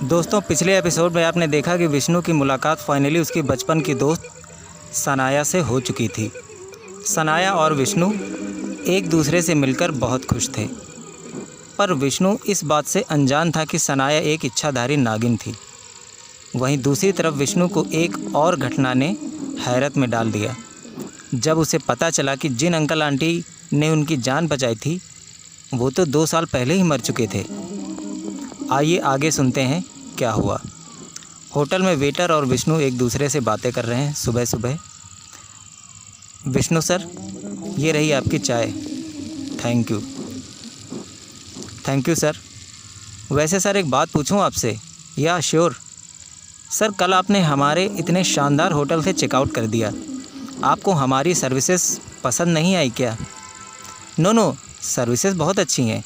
दोस्तों, पिछले एपिसोड में आपने देखा कि विष्णु की मुलाकात फाइनली उसकी बचपन की दोस्त सनाया से हो चुकी थी। सनाया और विष्णु एक दूसरे से मिलकर बहुत खुश थे, पर विष्णु इस बात से अनजान था कि सनाया एक इच्छाधारी नागिन थी। वहीं दूसरी तरफ विष्णु को एक और घटना ने हैरत में डाल दिया, जब उसे पता चला कि जिन अंकल आंटी ने उनकी जान बचाई थी वो तो 2 साल पहले ही मर चुके थे। आइए आगे सुनते हैं क्या हुआ। होटल में वेटर और विष्णु एक दूसरे से बातें कर रहे हैं सुबह सुबह। विष्णु सर, ये रही आपकी चाय। Thank you sir. वैसे सर, एक बात पूछूं आपसे? या श्योर सर, कल आपने हमारे इतने शानदार होटल से चेकआउट कर दिया। आपको हमारी सर्विसेज पसंद नहीं आई क्या? नो, सर्विसेज बहुत अच्छी हैं।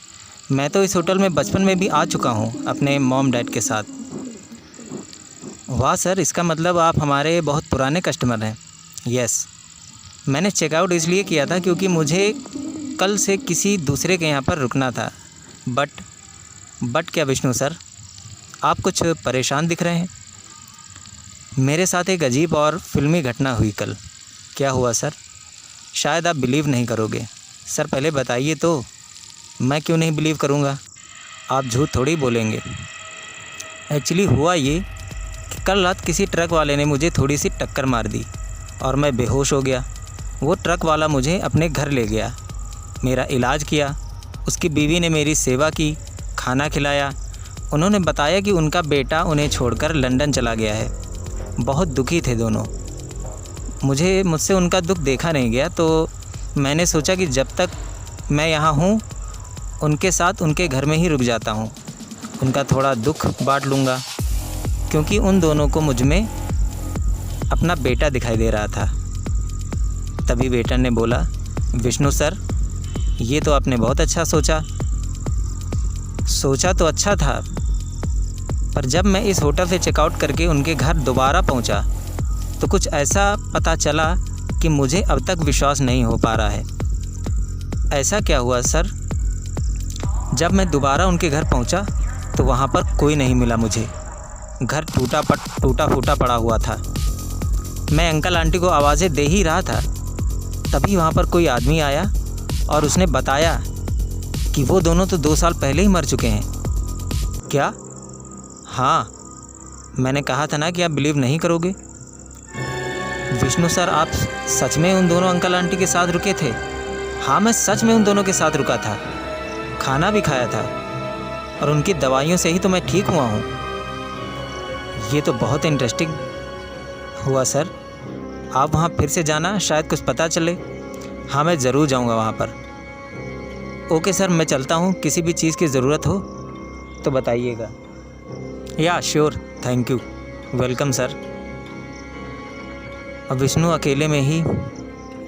मैं तो इस होटल में बचपन में भी आ चुका हूँ अपने मॉम डैड के साथ। वाह सर, इसका मतलब आप हमारे बहुत पुराने कस्टमर हैं। यस, मैंने चेकआउट इसलिए किया था क्योंकि मुझे कल से किसी दूसरे के यहाँ पर रुकना था। बट क्या विष्णु सर, आप कुछ परेशान दिख रहे हैं? मेरे साथ एक अजीब और फिल्मी घटना हुई कल। क्या हुआ सर? शायद आप बिलीव नहीं करोगे। सर पहले बताइए तो। मैं क्यों नहीं बिलीव करूँगा? आप झूठ थोड़ी बोलेंगे। एक्चुअली हुआ ये कि कल रात किसी ट्रक वाले ने मुझे थोड़ी सी टक्कर मार दी और मैं बेहोश हो गया। वो ट्रक वाला मुझे अपने घर ले गया, मेरा इलाज किया। उसकी बीवी ने मेरी सेवा की, खाना खिलाया। उन्होंने बताया कि उनका बेटा उन्हें छोड़कर लंदन चला गया है। बहुत दुखी थे दोनों। मुझसे उनका दुख देखा नहीं गया, तो मैंने सोचा कि जब तक मैं यहाँ हूँ उनके साथ उनके घर में ही रुक जाता हूँ। उनका थोड़ा दुख बांट लूँगा, क्योंकि उन दोनों को मुझ में अपना बेटा दिखाई दे रहा था। तभी वेटर ने बोला, विष्णु सर, ये तो आपने बहुत अच्छा सोचा। सोचा तो अच्छा था, पर जब मैं इस होटल से चेकआउट करके उनके घर दोबारा पहुंचा तो कुछ ऐसा पता चला कि मुझे अब तक विश्वास नहीं हो पा रहा है। ऐसा क्या हुआ सर? जब मैं दोबारा उनके घर पहुंचा तो वहां पर कोई नहीं मिला मुझे। घर टूटा फूटा पड़ा हुआ था। मैं अंकल आंटी को आवाज़ें दे ही रहा था, तभी वहां पर कोई आदमी आया और उसने बताया कि वो दोनों तो 2 साल पहले ही मर चुके हैं। क्या? हाँ, मैंने कहा था ना कि आप बिलीव नहीं करोगे। विष्णु सर, आप सच में उन दोनों अंकल आंटी के साथ रुके थे? हाँ, मैं सच में उन दोनों के साथ रुका था, खाना भी खाया था, और उनकी दवाइयों से ही तो मैं ठीक हुआ हूँ। ये तो बहुत इंटरेस्टिंग हुआ सर। आप वहाँ फिर से जाना, शायद कुछ पता चले। हाँ, मैं ज़रूर जाऊँगा वहाँ पर। ओके सर, मैं चलता हूँ। किसी भी चीज़ की ज़रूरत हो तो बताइएगा। या sure, thank you, welcome sir. अब विष्णु अकेले में ही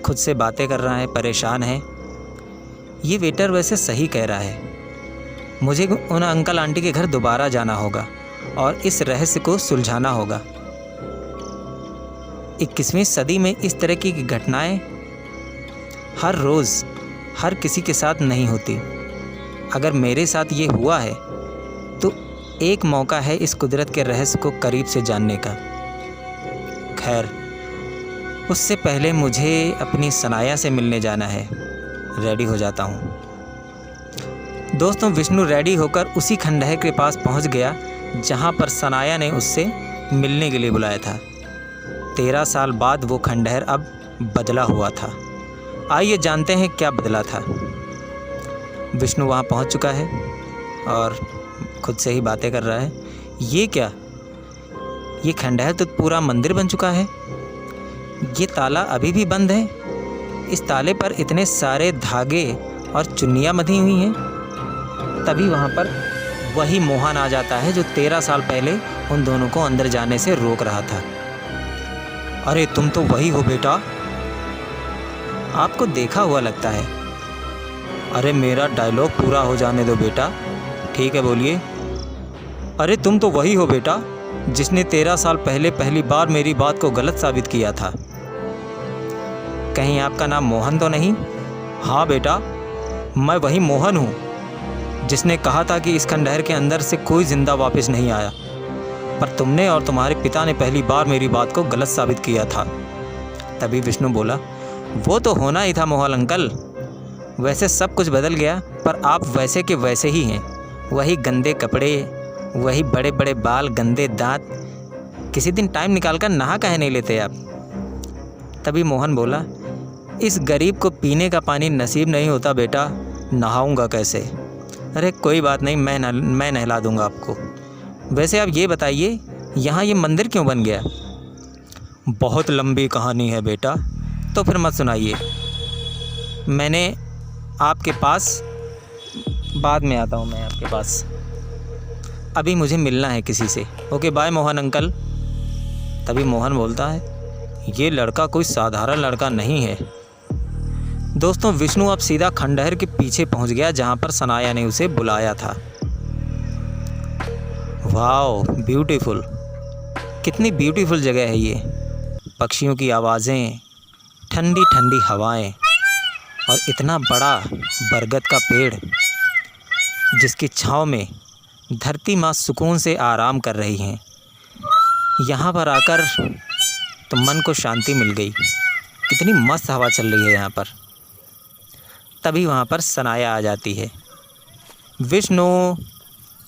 खुद से बातें कर रहा है, परेशान है। ये वेटर वैसे सही कह रहा है, मुझे उन अंकल आंटी के घर दोबारा जाना होगा और इस रहस्य को सुलझाना होगा। 21वीं सदी में इस तरह की घटनाएं हर रोज़ हर किसी के साथ नहीं होती। अगर मेरे साथ ये हुआ है तो एक मौका है इस कुदरत के रहस्य को करीब से जानने का। खैर, उससे पहले मुझे अपनी सनाया से मिलने जाना है। रेडी हो जाता हूँ। दोस्तों, विष्णु रेडी होकर उसी खंडहर के पास पहुँच गया जहाँ पर सनाया ने उससे मिलने के लिए बुलाया था। 13 साल बाद वो खंडहर अब बदला हुआ था। आइए जानते हैं क्या बदला था। विष्णु वहाँ पहुँच चुका है और खुद से ही बातें कर रहा है। ये क्या? ये खंडहर तो पूरा मंदिर बन चुका है। ये ताला अभी भी बंद है। इस ताले पर इतने सारे धागे और चुन्नियाँ बंधी हुई हैं। तभी वहाँ पर वही मोहन आ जाता है जो 13 साल पहले उन दोनों को अंदर जाने से रोक रहा था। अरे तुम तो वही हो बेटा, आपको देखा हुआ लगता है। अरे मेरा डायलॉग पूरा हो जाने दो बेटा। ठीक है, बोलिए। अरे तुम तो वही हो बेटा जिसने 13 साल पहले पहली बार मेरी बात को गलत साबित किया था। कहीं आपका नाम मोहन तो नहीं? हाँ बेटा, मैं वही मोहन हूँ जिसने कहा था कि इस खंडहर के अंदर से कोई ज़िंदा वापस नहीं आया। पर तुमने और तुम्हारे पिता ने पहली बार मेरी बात को गलत साबित किया था। तभी विष्णु बोला, वो तो होना ही था मोहन अंकल। वैसे सब कुछ बदल गया, पर आप वैसे के वैसे ही हैं। वही गंदे कपड़े, वही बड़े बड़े बाल, गंदे दांत। किसी दिन टाइम निकाल कर नहा काहे नहीं लेते आप? तभी मोहन बोला, इस गरीब को पीने का पानी नसीब नहीं होता बेटा, नहाऊंगा कैसे? अरे कोई बात नहीं, मैं नहला दूंगा आपको। वैसे आप ये बताइए, यहाँ ये मंदिर क्यों बन गया? बहुत लंबी कहानी है बेटा, तो फिर मत सुनाइए। मैंने आपके पास बाद में आता हूँ, मैं आपके पास अभी मुझे मिलना है किसी से। Okay bye Mohan uncle. तभी मोहन बोलता है, ये लड़का कोई साधारण लड़का नहीं है। दोस्तों, विष्णु अब सीधा खंडहर के पीछे पहुंच गया जहां पर सनाया ने उसे बुलाया था। वाओ ब्यूटीफुल, कितनी ब्यूटीफुल जगह है ये। पक्षियों की आवाज़ें, ठंडी ठंडी हवाएं और इतना बड़ा बरगद का पेड़ जिसकी छांव में धरती माँ सुकून से आराम कर रही हैं। यहाँ पर आकर तो मन को शांति मिल गई। कितनी मस्त हवा चल रही है यहाँ पर। तभी वहाँ पर सनाया आ जाती है। विष्णु,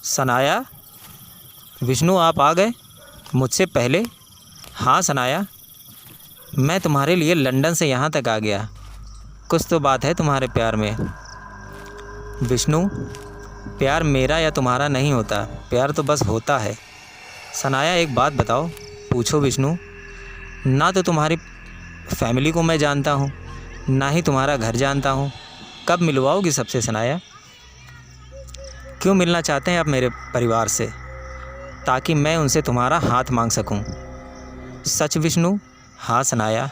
सनाया, विष्णु आप आ गए मुझसे पहले? हाँ सनाया, मैं तुम्हारे लिए लंदन से यहाँ तक आ गया। कुछ तो बात है तुम्हारे प्यार में। विष्णु, प्यार मेरा या तुम्हारा नहीं होता, प्यार तो बस होता है। सनाया एक बात बताओ। पूछो विष्णु। ना तो तुम्हारी फैमिली को मैं जानता हूँ, ना ही तुम्हारा घर जानता हूँ। कब मिलवाओगी सबसे सनाया? क्यों मिलना चाहते हैं आप मेरे परिवार से? ताकि मैं उनसे तुम्हारा हाथ मांग सकूं। सच विष्णु? हाँ सनाया,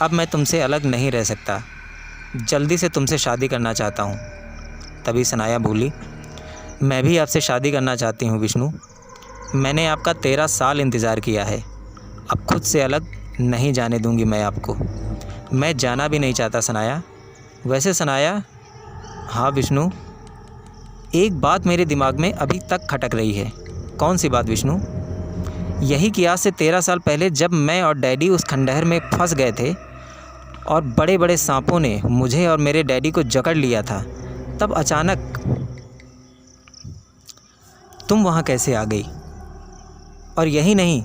अब मैं तुमसे अलग नहीं रह सकता। जल्दी से तुमसे शादी करना चाहता हूँ। तभी सनाया बोली, मैं भी आपसे शादी करना चाहती हूँ विष्णु। मैंने आपका 13 साल इंतज़ार किया है। अब खुद से अलग नहीं जाने दूंगी मैं आपको। मैं जाना भी नहीं चाहता सनाया। वैसे सनाया। हाँ विष्णु, एक बात मेरे दिमाग में अभी तक खटक रही है। कौन सी बात विष्णु? यही कि आज से 13 साल पहले जब मैं और डैडी उस खंडहर में फंस गए थे और बड़े बड़े सांपों ने मुझे और मेरे डैडी को जकड़ लिया था, तब अचानक तुम वहाँ कैसे आ गई? और यही नहीं,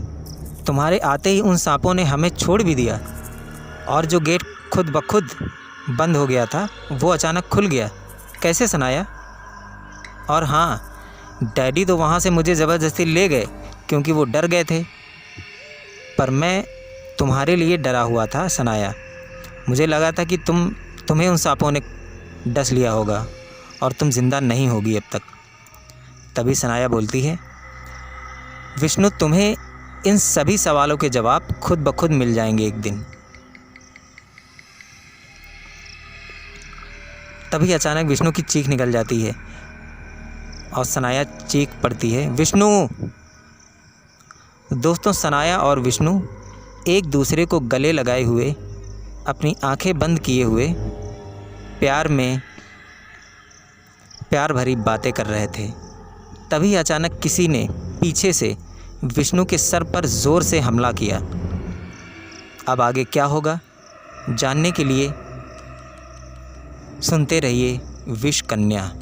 तुम्हारे आते ही उन सांपों ने हमें छोड़ भी दिया और जो गेट खुद ब खुद बंद हो गया था वो अचानक खुल गया। कैसे सनाया? और हाँ, डैडी तो वहाँ से मुझे ज़बरदस्ती ले गए क्योंकि वो डर गए थे, पर मैं तुम्हारे लिए डरा हुआ था सनाया। मुझे लगा था कि तुम्हें उन सांपों ने डस लिया होगा और तुम ज़िंदा नहीं होगी अब तक। तभी सनाया बोलती है, विष्णु तुम्हें इन सभी सवालों के जवाब खुद ब खुद मिल जाएंगे एक दिन। तभी अचानक विष्णु की चीख निकल जाती है और सनाया चीख पड़ती है, विष्णु। दोस्तों, सनाया और विष्णु एक दूसरे को गले लगाए हुए, अपनी आंखें बंद किए हुए प्यार भरी बातें कर रहे थे। तभी अचानक किसी ने पीछे से विष्णु के सर पर ज़ोर से हमला किया। अब आगे क्या होगा जानने के लिए सुनते रहिए विष कन्या।